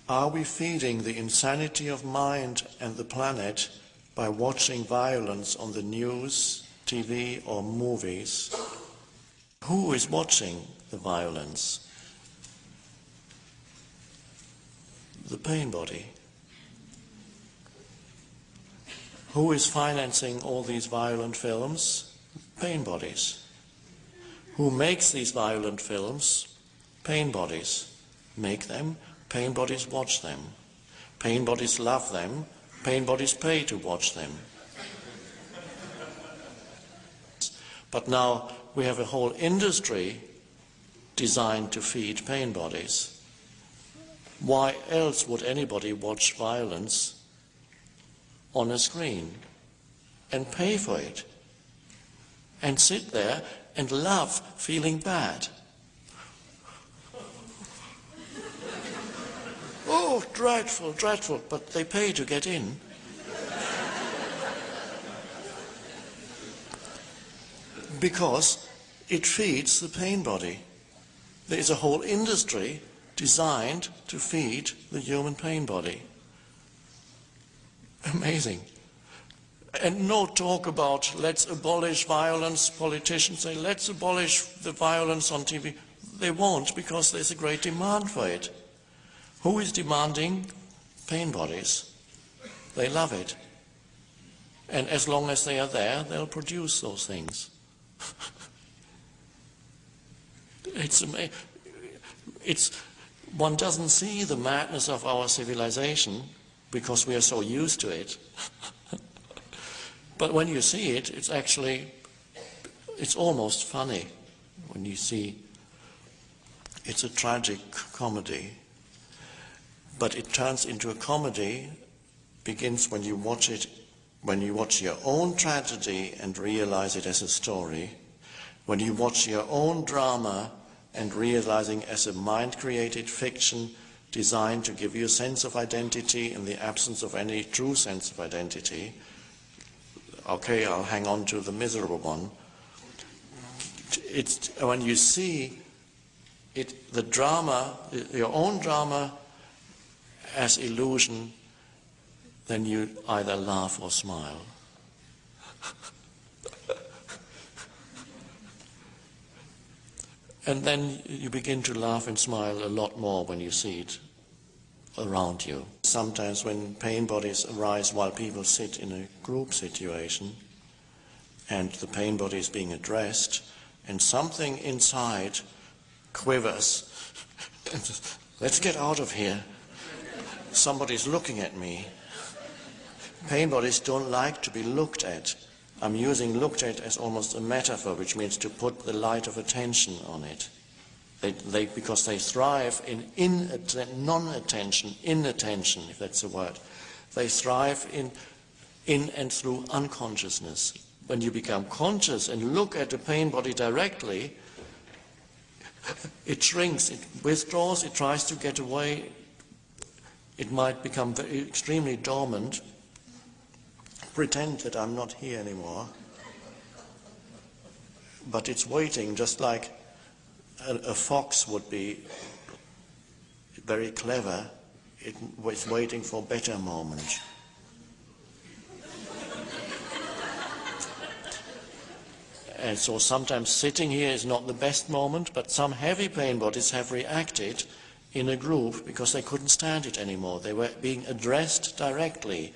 Are we feeding the insanity of mind and the planet by watching violence on the news, TV or movies? Who is watching the violence? The pain body. Who is financing all these violent films? Pain bodies. Who makes these violent films? Pain bodies. Make them, pain bodies watch them. Pain bodies love them, pain bodies pay to watch them. But now we have a whole industry designed to feed pain bodies. Why else would anybody watch violence on a screen and pay for it and sit there and love feeling bad? Oh, dreadful, dreadful, but they pay to get in. Because it feeds the pain body. There is a whole industry designed to feed the human pain body. Amazing. And no talk about let's abolish violence. Politicians say let's abolish the violence on TV. They won't, because there's a great demand for it. Who is demanding? Pain bodies. They love it. And as long as they are there, they'll produce those things. One doesn't see the madness of our civilization because we are so used to it. But when you see it, it's almost funny when you see. It's a tragic comedy. But it turns into a comedy, begins when you watch it, when you watch your own tragedy and realize it as a story, when you watch your own drama and realizing as a mind-created fiction designed to give you a sense of identity in the absence of any true sense of identity. Okay, I'll hang on to the miserable one. It's when you see it, the drama, your own drama as illusion, then you either laugh or smile. And then you begin to laugh and smile a lot more when you see it around you. Sometimes when pain bodies arise while people sit in a group situation and the pain body is being addressed and something inside quivers. Let's get out of here. Somebody's looking at me. Pain bodies don't like to be looked at. I'm using looked at as almost a metaphor, which means to put the light of attention on it. Because they thrive in non-attention, inattention, if that's a word. They thrive in and through unconsciousness. When you become conscious and look at the pain body directly, it shrinks, it withdraws, it tries to get away. It might become extremely dormant. Pretend that I'm not here anymore. But it's waiting, just like a fox would be very clever. It was waiting for a better moment. And so sometimes sitting here is not the best moment, but some heavy pain bodies have reacted in a group because they couldn't stand it anymore. They were being addressed directly.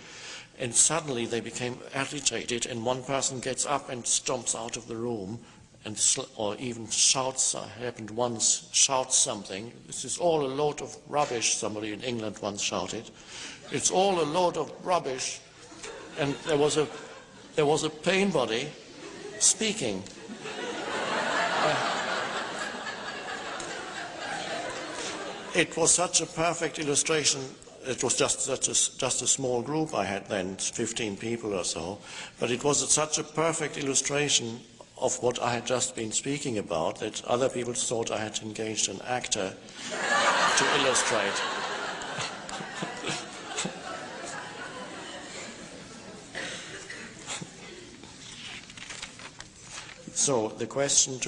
And suddenly they became agitated, and one person gets up and stomps out of the room, or even shouts, happened once, shouts something. This is all a load of rubbish, somebody in England once shouted. It's all a load of rubbish. And there was a pain body speaking. It was such a perfect illustration. It was just a small group I had then, 15 people or so, but it was such a perfect illustration of what I had just been speaking about that other people thought I had engaged an actor to illustrate. So the question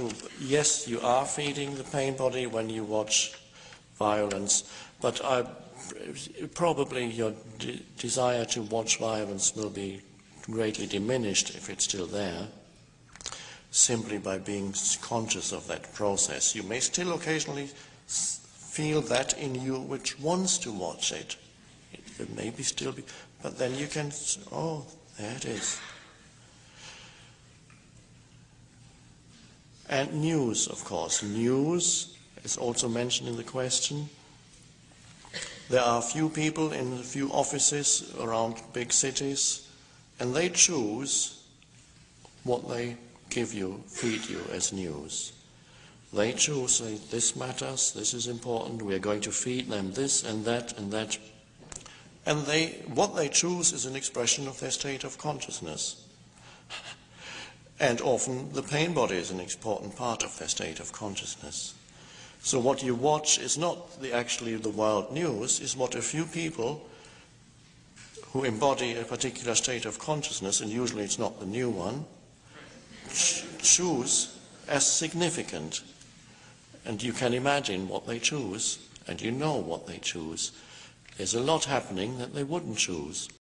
yes, you are feeding the pain body when you watch violence, but probably your desire to watch violence will be greatly diminished if it's still there, simply by being conscious of that process. You may still occasionally feel that in you which wants to watch it. It may still be, but then you can, oh, there it is. And news, of course. News is also mentioned in the question. There are a few people in a few offices around big cities, and they choose what they give you, feed you as news. They choose, say, this matters, this is important, we are going to feed them this and that and that. And what they choose is an expression of their state of consciousness. And often the pain body is an important part of their state of consciousness. So what you watch is not actually the world news, is what a few people who embody a particular state of consciousness, and usually it's not the new one, choose as significant. And you can imagine what they choose, and you know what they choose. There's a lot happening that they wouldn't choose.